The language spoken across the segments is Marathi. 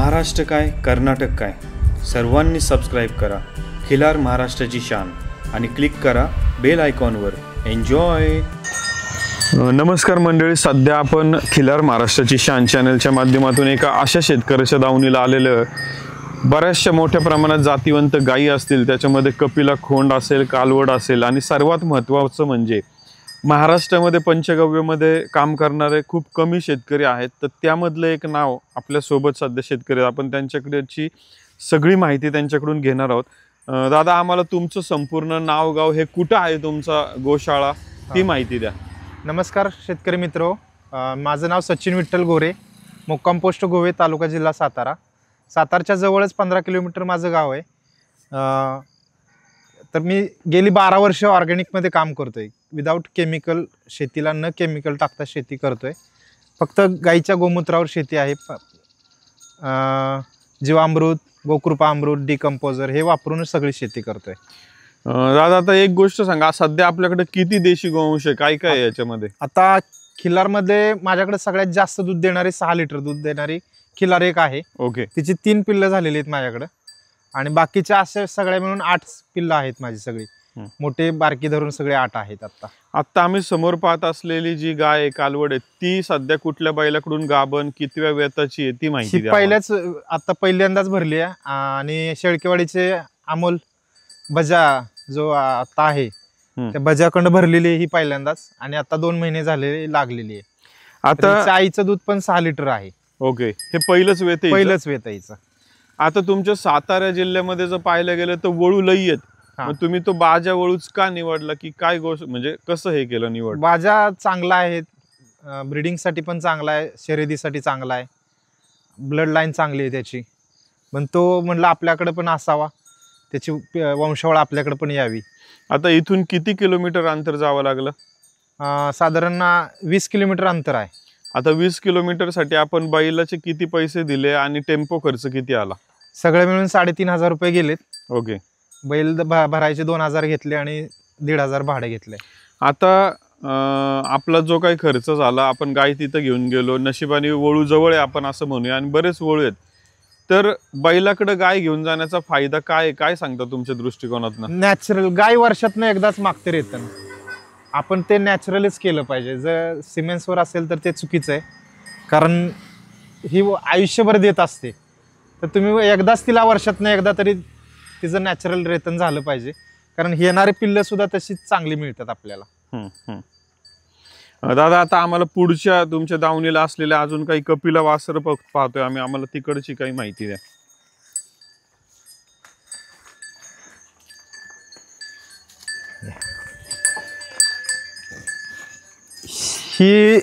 महाराष्ट्र काय कर्नाटक काय सर्वांनी सबस्क्राईब करा खिलार महाराष्ट्राची शान आणि क्लिक करा बेल आयकॉनवर. एन्जॉय. नमस्कार मंडळी, सध्या आपण खिलार महाराष्ट्राची शान चॅनलच्या माध्यमातून एका अशा शेतकऱ्याच्या दावणीला आलेलं. बऱ्याचशा मोठ्या प्रमाणात जातीवंत गायी असतील, त्याच्यामध्ये कपिला खोंड असेल, कालवड असेल आणि सर्वात महत्त्वाचं म्हणजे महाराष्ट्रामध्ये पंचगव्यमध्ये काम करणारे खूप कमी शेतकरी आहेत. तर त्यामधलं एक नाव आपल्यासोबत सध्या शेतकरी, आपण त्यांच्याकडची सगळी माहिती त्यांच्याकडून घेणार आहोत. दादा, आम्हाला तुमचं संपूर्ण नाव गाव हे कुठं आहे तुमचा गोशाळा ती माहिती द्या. नमस्कार शेतकरी मित्रो, माझं नाव सचिन विठ्ठल गोरे, मुक्काम पोस्ट गोवे, तालुका जिल्हा सातारा. सातारच्या जवळच 15 किलोमीटर माझं गाव आहे. तर मी गेली 12 वर्ष ऑर्गॅनिकमध्ये काम करतोय. विदाऊट केमिकल शेतीला न केमिकल टाकता शेती करतोय. फक्त गाईच्या गोमूत्रावर शेती आहे. जीवामृत, गोकृपा अमृत, डिकम्पोजर हे वापरूनच सगळी शेती करतोय. दादा, आता एक गोष्ट सांगा, सध्या आपल्याकडे किती देशी गोवंश आहे, काय काय याच्यामध्ये? आता खिल्लारमध्ये माझ्याकडे सगळ्यात जास्त दूध देणारी 6 लिटर दूध देणारी खिल्लार एक आहे. ओके. तिची 3 पिल्लं झालेली आहेत माझ्याकडे आणि बाकीच्या असे सगळ्या मिळून 8 पिल्लं आहेत माझी. सगळी मोठे बारकी धरून सगळे 8 आहेत. आता आम्ही समोर पाहत असलेली जी गाय आहे, कालवड आहे, ती सध्या कुठल्या बैलाकडून गाभण, कितव्या वेताची आहे ती माहिती द्या. पहिल्याच आता पहिल्यांदाच भरली आहे आणि शेळकेवाडीचे अमोल बजा जो आता आहे त्या बजाकडं भरलेली ही पहिल्यांदाच, आणि आता 2 महिने झाले लागलेली आहे. आता आईचं दूध पण 6 लिटर आहे. ओके. हे पहिलंच वेत आहे? पहिलंच वेत आईचं. आता तुमच्या सातारा जिल्ह्यामध्ये जर पाहायला गेलं तर वळू लई आहेत. मग तुम्ही तो बाजा वळूच का निवडला, की काय गोष्ट, म्हणजे कसं हे केलं निवड? बाजा चांगला आहे, ब्रीडिंग साठी पण चांगला आहे, शर्यतीसाठी चांगला आहे, ब्लड लाईन चांगली आहे त्याची. पण तो म्हणलं आपल्याकडे पण असावा, त्याची वंशावळ आपल्याकडे पण यावी. आता इथून किती किलोमीटर अंतर जावं लागलं? साधारण 20 किलोमीटर अंतर आहे. आता 20 किलोमीटर साठी आपण बैलाचे किती पैसे दिले आणि टेम्पो खर्च किती आला? सगळे मिळून 3,500 रुपये गेलेत. ओके. बैल भरायचे 2,000 घेतले आणि 1,500 भाडे घेतले. आता आपला जो काही खर्च झाला, आपण गाय तिथं घेऊन गेलो, नशिबाने वळू जवळ आहे आपण असं म्हणूया, आणि बरेच वळू आहेत. तर बैलाकडे गाय घेऊन जाण्याचा फायदा काय, काय सांगता तुमच्या दृष्टिकोनातून? नॅचरल गाय वर्षातनं एकदाच मागते रेतन, आपण ते नॅचरलच केलं पाहिजे. जर सिमेंट्सवर असेल तर ते चुकीचं आहे, कारण ही आयुष्यभर देत असते. तर तुम्ही एकदाच तिला वर्षातनं एकदा तरी तिचं नॅचरल रेतन झालं पाहिजे, कारण येणारे पिल्लं सुद्धा तशीच चांगली मिळतात आपल्याला. दादा, आता आम्हाला पुढच्या तुमच्या दावणीला असलेल्या अजून काही कपिला वासर पाहतोय आम्ही, आम्हाला तिकडची काही माहिती द्या. ही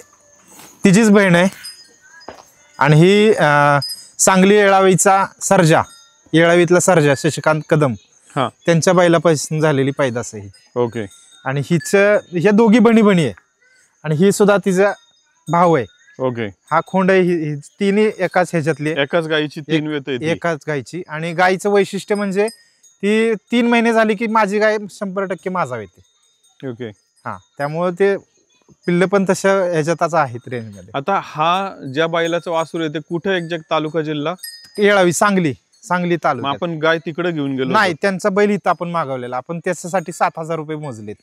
तिचीच बहीण आहे आणि ही सांगली येळावीचा सर्जा, येळावीतला सर्जा शशिकांत कदम त्यांच्या बैलापासून झालेली पैदास आहे. ओके. आणि ह्या दोघी बहिणी आहे आणि ही सुद्धा तिचा भाऊ आहे. ओके. हा खोंड आहे, तिन्ही एकाच ह्याच्यातली, एकाच गायीची 3 वेत आहेत. एकाच गायची. आणि गायीचं वैशिष्ट्य म्हणजे ती 3 महिने झाली की माझी गाय 100% माझा येते. ओके. हा, त्यामुळे ते पिल्ल पण तशा ह्याच्यातच आहेत रेंजमध्ये. आता हा ज्या बैलाचं वासूर आहे ते कुठे एक्झॅक्ट तालुका जिल्हा? येळावी, सांगली तालुका. आपण गाय तिकडे घेऊन गेलो नाही, त्यांचा बैल इथं आपण मागवलेला, आपण त्याच्यासाठी 7,000 रुपये मोजलेत.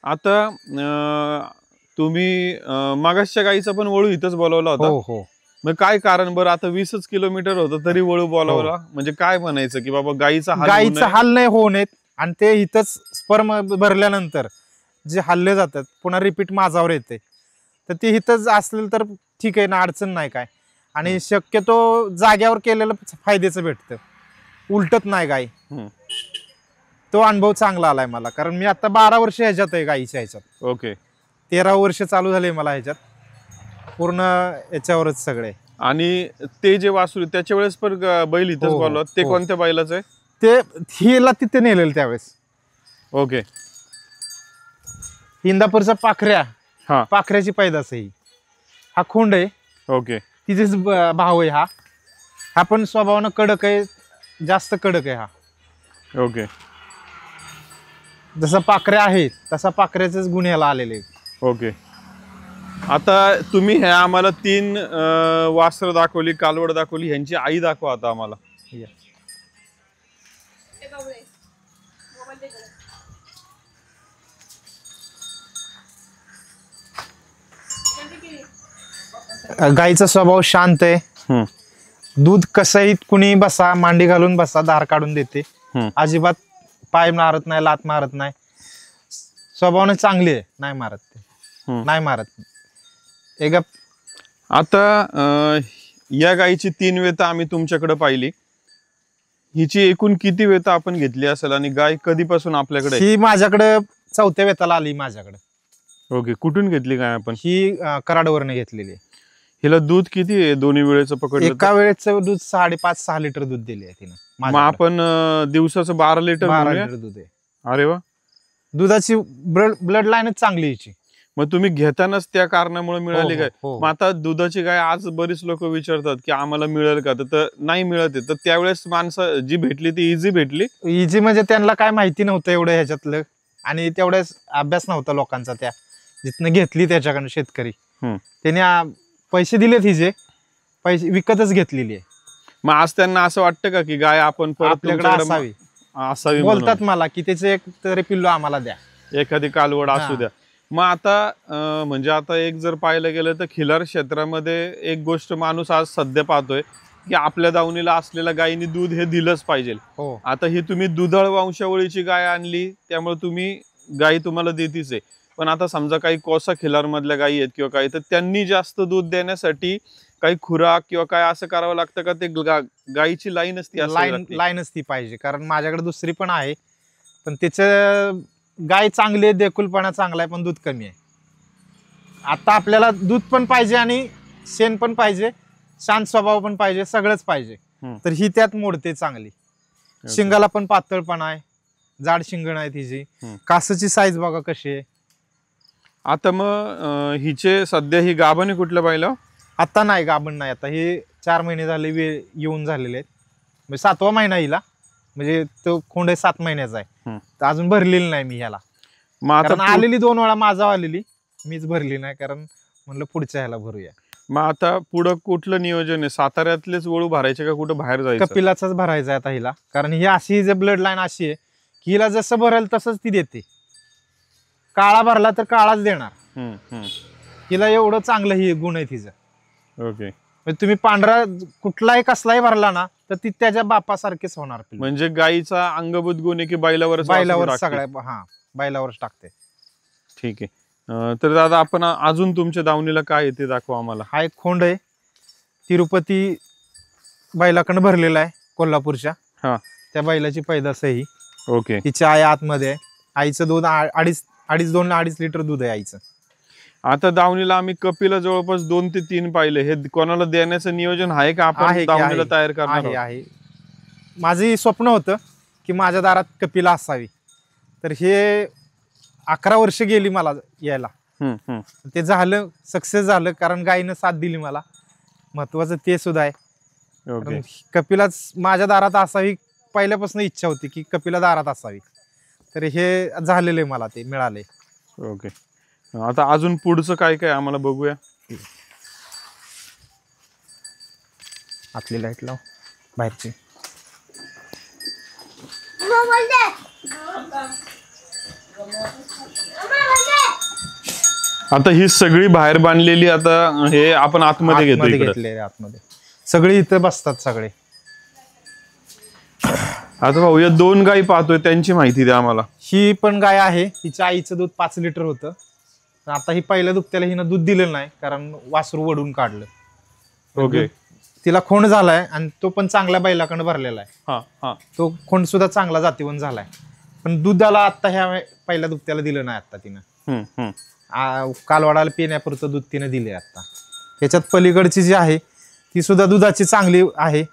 आता तुम्ही मागासच्या गाईचा पण वळू इथंच बोलवला होता? हो. मग काय कारण बरं? आता 20 किलोमीटर होतं तरी वळू बोलावला, म्हणजे काय म्हणायचं की बाबा गाईचा हाल नाही होऊ नयेत, आणि ते इथंच स्पर्म भरल्यानंतर जे हल्ले जातात पुन्हा रिपीट माझावर येते, तर ते इथंच असलेलं तर ठीक आहे ना, अडचण नाही काय. आणि शक्यतो जाग्यावर केलेलं फायद्याचं भेटतं, उलटत नाही गाय. तो अनुभव चांगला आलाय मला, कारण मी आता 12 वर्ष ह्याच्यात आहे गायीच्या ह्याच्यात. ओके. 13 वर्ष चालू झाले मला ह्याच्यात, पूर्ण याच्यावरच सगळे. आणि ते जे वासरू त्याच्या वेळेस पण बैल इथंच बोलवला, ते कोणत्या बैलाचं आहे? ते हिला तिथे नेलेलं त्यावेळेस. ओके. इंदापूरचा पाखऱ्याची पैदास आहे. हा खोंड आहे. ओके. तिचेच भाऊ आहे. हा पण स्वभावानं कडक आहे, जास्त कडक आहे हा. ओके. जसा पाखऱ्या आहे तसा पाखऱ्याचेच गुण याला आलेले. ओके. आता तुम्ही हे आम्हाला 3 वासरं दाखवली, कालवड दाखवली, ह्यांची आई दाखवा आता आम्हाला. गाईचा स्वभाव शांत आहे. दूध कसंही कुणी बसा, मांडी घालून बसा, धार काढून देते. अजिबात पाय मारत नाही, लात मारत नाही. स्वभावाने चांगली आहे, नाही मारत ते, नाही मारत. एक आता या गाईची 3 वेतं आम्ही तुमच्याकडे पाहिली. हिची एकूण किती वेतं आपण घेतली असेल आणि गाय कधीपासून आपल्याकडे? ही माझ्याकडे 4थ्या वेताला आली माझ्याकडे. ओके, कुठून घेतली गाय आपण? ही कराडवरने घेतलेली आहे. हिला दूध किती आहे दोन्ही वेळेचं पकडलं? एका वेळेचं दूध 5.5-6 लिटर दूध दिले आहे तिने. मग आपण दिवसाचं 12 लिटर 12 लिटर दूध आहे. अरे वा, दुधाची ब्लड लाईनच चांगली याची. मग तुम्ही घेतानाच त्या कारणामुळे मिळाली हो, गाय? हो. मग आता दुधाची गाय आज बरीच लोक विचारतात की आम्हाला मिळेल का, तर नाही मिळत आहे. तर त्यावेळेस माणसं जी भेटली ती इझी भेटली. इझी म्हणजे त्यांना काय माहिती नव्हतं एवढं ह्याच्यातलं, आणि तेवढ्याच अभ्यास नव्हता लोकांचा. त्या जिथनं घेतली त्याच्याकडून शेतकरी त्याने पैसे दिलेत, हिजे पैसे विकतच घेतलेली आहे. मग आज त्यांना असं वाटतं का की गाय आपण परत आपल्याकडे तुमच्याकडे असावी? बोलतात मला की त्याचे एक तरी पिल्लू आम्हाला द्या, एखादी कालवड असू द्या. मग आता म्हणजे आता एक जर पाहायला गेलं तर खिलार क्षेत्रामध्ये एक गोष्ट माणूस आज सध्या पाहतोय की आपल्या दावणीला असलेल्या गायीने दूध हे दिलंच पाहिजे. आता ही तुम्ही दुधाळ वंशावळीची गाय आणली, त्यामुळे तुम्ही गायी तुम्हाला देतीच आहे. पण आता समजा काही कोसा खिलार मधल्या गायी आहेत किंवा काही, तर त्यांनी जास्त दूध देण्यासाठी काही खुराक किंवा काय असं करावं लागतं का? ते गायीची लाईन असती, लाईनच ती पाहिजे. कारण माझ्याकडे दुसरी पण आहे, पण त्याचं गाय चांगली आहे, देखुलपणा चांगला आहे, पण दूध कमी आहे. आता आपल्याला दूध पण पाहिजे आणि शेण पण पाहिजे, शांत स्वभाव पण पाहिजे, सगळंच पाहिजे. तर ही त्यात मोडते चांगली. शिंगाला पण पातळपणा आहे, जाड शिंगण आहे तिची. कासाची साईज बघा कशी आहे. आता मग हिचे सध्या ही गाभण आहे कुठल्या पाहिलं? आता नाही, गाभण नाही. आता हे 4 महिने झाले येऊन झालेले आहेत. म्हणजे 7वा महिना हिला, म्हणजे तो खोंड 7 महिन्याचा आहे. तर अजून भरलेली नाही मी ह्याला. मग आता आलेली 2 वेळा माझा आलेली, मीच भरली नाही, कारण म्हणलं पुढच्या ह्याला भरूया. मग आता पुढं कुठलं नियोजन आहे? साताऱ्यातलेच वळू भरायचे का कुठं बाहेर जायचं? कपिलाचाच भरायचा आहे आता हिला. कारण ही अशी जे ब्लड लाईन अशी आहे की हिला जसं भरेल तसंच ती देते. काळा भरला तर काळाच देणार. हिला एवढं चांगलं ही गुण आहे तिचं. ओके, तुम्ही पांढरा कुठलाही कसलाही भरला ना तर ती त्याच्या बापासारखीच होणार. म्हणजे गायीचा अंगभूत गुण आहे की बैलावर सगळ्या बैलावरच टाकते. ठीक आहे. तर दादा आपण अजून तुमच्या दावणीला काय येते दाखवा आम्हाला. हा एक खोंड आहे, तिरुपती बैलाकडनं भरलेला आहे, कोल्हापूरच्या. त्या बैलाची पैदास आहे ही. ओके, तिची आई आतमध्ये आहे. आईचं दूध 2-2.5 लिटर दूध आहे आईचं. आता दावणीला आम्ही कपिला जवळपास 2 ते 3 पाहिले. हे कोणाला देण्याचं नियोजन आहे का? आपण दावणीला तयार करणार आहे. माझं स्वप्न होतं की माझ्या दारात कपिला असावी. तर हे 11 वर्ष गेली मला यायला. ते झालं, सक्सेस झालं, कारण गायीनं साथ दिली मला. महत्वाचं ते सुद्धा आहे. कपिलाच माझ्या दारात असावी, पहिल्यापासून इच्छा होती की कपिला दारात असावी. तर हे झालेले मला ते मिळाले. ओके, आता अजून पुढचं काय काय आम्हाला बघूया. आतली लाईट लाव, बाहेरची. आता ही सगळी बाहेर बांधलेली, आता हे आपण आतमध्ये घेतले. आतमध्ये सगळे इथं बसतात सगळे. आता भाऊ या 2 गायी पाहतोय, त्यांची माहिती द्या आम्हाला. ही पण गाय आहे, हिच्या आईचं दूध 5 लिटर होतं. आता ही पहिल्या दुभत्याला हिनं दूध दिलेलं नाही, कारण वासरू वडून काढलं. ओके, तिला खोंड झालाय आणि तो पण चांगल्या बैलाकडे भरलेला आहे. तो खोंड सुद्धा चांगला जातीवंत झालाय, पण दुधाला आता ह्या पहिल्या दुभत्याला दिलं नाही. आता तिनं कालवाडाला पिण्यापुरतं दूध तिने दिले. आता त्याच्यात पलीकडची जी आहे ती सुद्धा दुधाची चांगली आहे.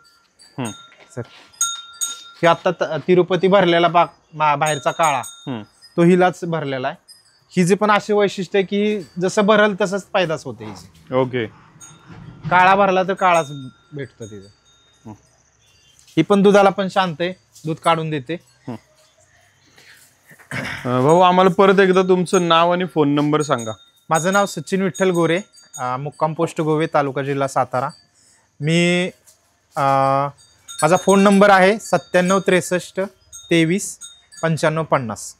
ही आता तिरुपती भरलेला बाहेरचा काळा तो हिलाच भरलेला आहे. हिचे पण असे वैशिष्ट्य आहे की जसं भरल तसंच पैदास होते हिची. ओके, काळा भरला तर काळाच भेटतो तिचं. ही पण दुधाला पण शांत आहे, दूध काढून देते. भाऊ आम्हाला परत एकदा तुमचं नाव आणि फोन नंबर सांगा. माझं नाव सचिन विठ्ठल गोरे, मुक्काम पोस्ट गोवे, तालुका जिल्हा सातारा. मी माझा फोन नंबर आहे 97 63 23 95 50.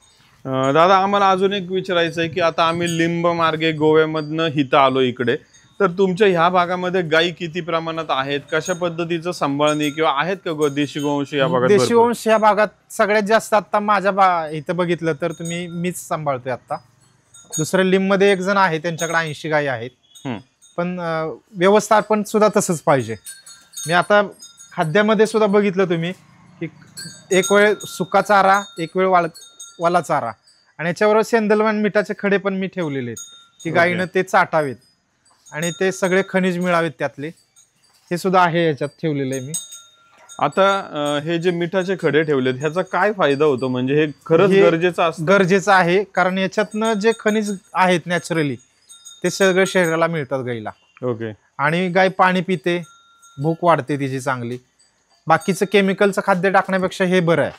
दादा आम्हाला अजून एक विचारायचं आहे की आता आम्ही लिंब मार्गे गोव्यामधनं हिथं आलो इकडे, तर तुमच्या ह्या भागामध्ये गायी किती प्रमाणात आहेत, कशा पद्धतीचं सांभाळणी किंवा आहेत का देशी गोवंश या भागात? देशी गोवंश या भागात सगळ्यात जास्त आता माझ्या इथं बघितलं तर मीच सांभाळतोय. आता दुसऱ्या लिंब मध्ये एक जण आहे, त्यांच्याकडे 80 गायी आहेत. पण व्यवस्थापन सुद्धा तसंच पाहिजे. मी आता खाद्यामध्ये सुद्धा बघितलं तुम्ही की एक वेळ सुका चारा, एक वेळ वाला चारा, आणि याच्याबरोबर सेंदलवान मिठाचे खडे पण मी ठेवलेले आहेत की गायीनं ते चाटावेत आणि ते सगळे खनिज मिळावेत त्यातले, हे सुद्धा आहे याच्यात ठेवलेलं आहे मी. आता हे जे मिठाचे खडे ठेवलेत ह्याचा काय फायदा होतो, म्हणजे हे खरंच गरजेचं आहे, कारण याच्यातनं जे खनिज आहेत नॅचरली ते सगळे शरीराला मिळतात गाईला. ओके. आणि गाय पाणी पिते, भूक वाढते तिची चांगली. बाकीचं केमिकलचं खाद्य टाकण्यापेक्षा हे बरं आहे.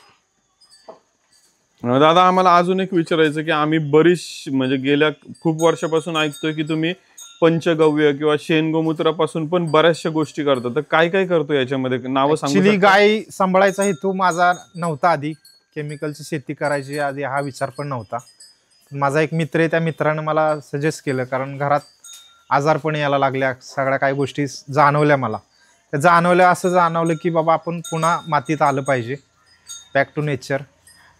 दादा आम्हाला अजून एक विचारायचं की आम्ही म्हणजे गेल्या खूप वर्षापासून ऐकतोय की तुम्ही पंचगव्य किंवा शेण गोमूत्रापासून पण बऱ्याचशा गोष्टी करता, तर काय काय करतो याच्यामध्ये, नावं सांगू? ऍक्च्युली गाय सांभाळायचा हेतू माझा नव्हता. आधी केमिकलची शेती करायची आधी हा विचार पण नव्हता. माझा एक मित्र आहे, त्या मित्रानं मला सजेस्ट केलं, कारण घरात आजारपण यायला लागल्या, सगळ्या काही गोष्टी जाणवल्या मला. त्या जाणवल्या, असं जाणवलं की बाबा आपण पुन्हा मातीत आलं पाहिजे, बॅक टू नेचर.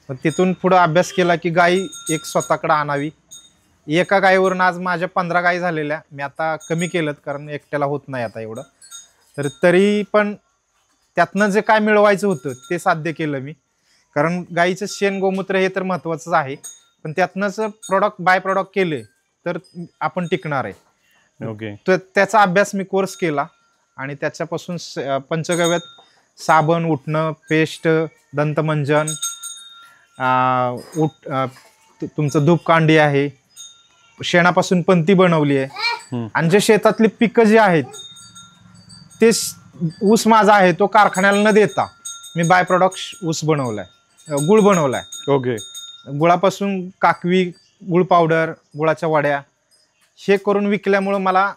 मग तिथून पुढं अभ्यास केला की गाय एक स्वतःकडे आणावी. एका गायीवरून आज माझ्या 15 गायी झालेल्या. मी आता कमी केलं कारण एकट्याला होत नाही आता एवढं. तर तरी पण त्यातनं जे काय मिळवायचं होतं ते साध्य केलं मी. कारण गाईचं शेण गोमूत्र हे तर महत्त्वाचंच आहे, पण त्यातनंच बाय प्रॉडक्ट केले तर आपण टिकणार आहे. ओके. तर त्याचा अभ्यास मी कोर्स केला आणि त्याच्यापासून पंचगव्यात साबण, उठणं, पेस्ट, दंतमंजन, तुमचं धूपकांडी आहे, शेणापासून पंती बनवली आहे. आणि जे शेतातली पिकं जी आहेत ते ऊस माझा आहे तो कारखान्याला न देता मी बाय प्रॉडक्ट ऊस बनवलाय, गुळ बनवलाय. ओके. गुळापासून काकवी, गुळ पावडर, गुळाच्या वड्या हे करून विकल्यामुळं मला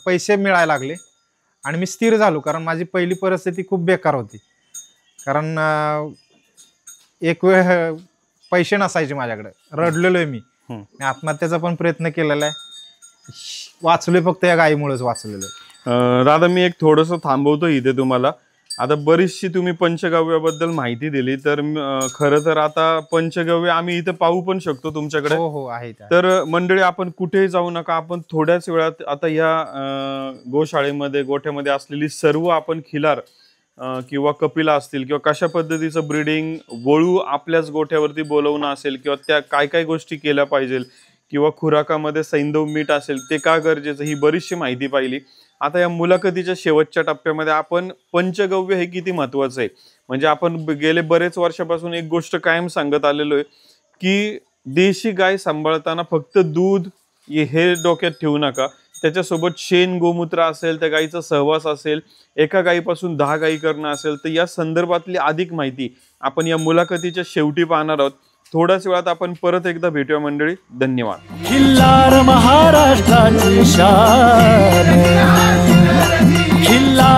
पैसे मिळायला लागले आणि मी स्थिर झालो. कारण माझी पहिली परिस्थिती खूप बेकार होती, कारण एक वेळ पैसे नसायचे माझ्याकडे, रडलेलो आहे मी. आत्महत्याचा पण प्रयत्न केलेला आहे, वाचलोय फक्त या गायीमुळेच वाचलेलो आहे. दादा मी एक थोडंसं थांबवतो इथे तुम्हाला. आता बरीचशी तुम्ही पंचगव्याबद्दल माहिती दिली, तर खरं तर आता पंचगव्य आम्ही इथे पाहू पण शकतो तुमच्याकडे. हो आहे. तर मंडळी आपण कुठेही जाऊ नका, आपण थोड्याच वेळात आता या गोशाळेमध्ये गोठ्यामध्ये असलेली सर्व आपण खिलार किंवा कपिला असतील किंवा कशा पद्धतीचं ब्रीडिंग, वळू आपल्याच गोठ्यावरती बोलवणं असेल किंवा त्या काय काय गोष्टी केल्या पाहिजे किंवा खुराकामध्ये सैंधव मीठ असेल ते का गरजेचं, ही बरीचशी माहिती पाहिली. आता या मुलाखतीच्या शेवटच्या टप्प्यामध्ये आपण पंचगव्य हे किती महत्वाचं आहे, म्हणजे आपण गेले बरेच वर्षापासून एक गोष्ट कायम सांगत आलेलो आहे की देशी गाय सांभाळताना फक्त दूध हे डोक्यात ठेवू नका, त्याच्यासोबत शेण गोमूत्र असेल, त्या गायीचा सहवास असेल, एका गायीपासून 10 गायी करणं असेल, तर या संदर्भातली अधिक माहिती आपण या मुलाखतीच्या शेवटी पाहणार आहोत. थोड्याच वेळात आपण परत एकदा भेटूया मंडळी. धन्यवाद. खिल्लार महाराष्ट्राची शान, खिल्लार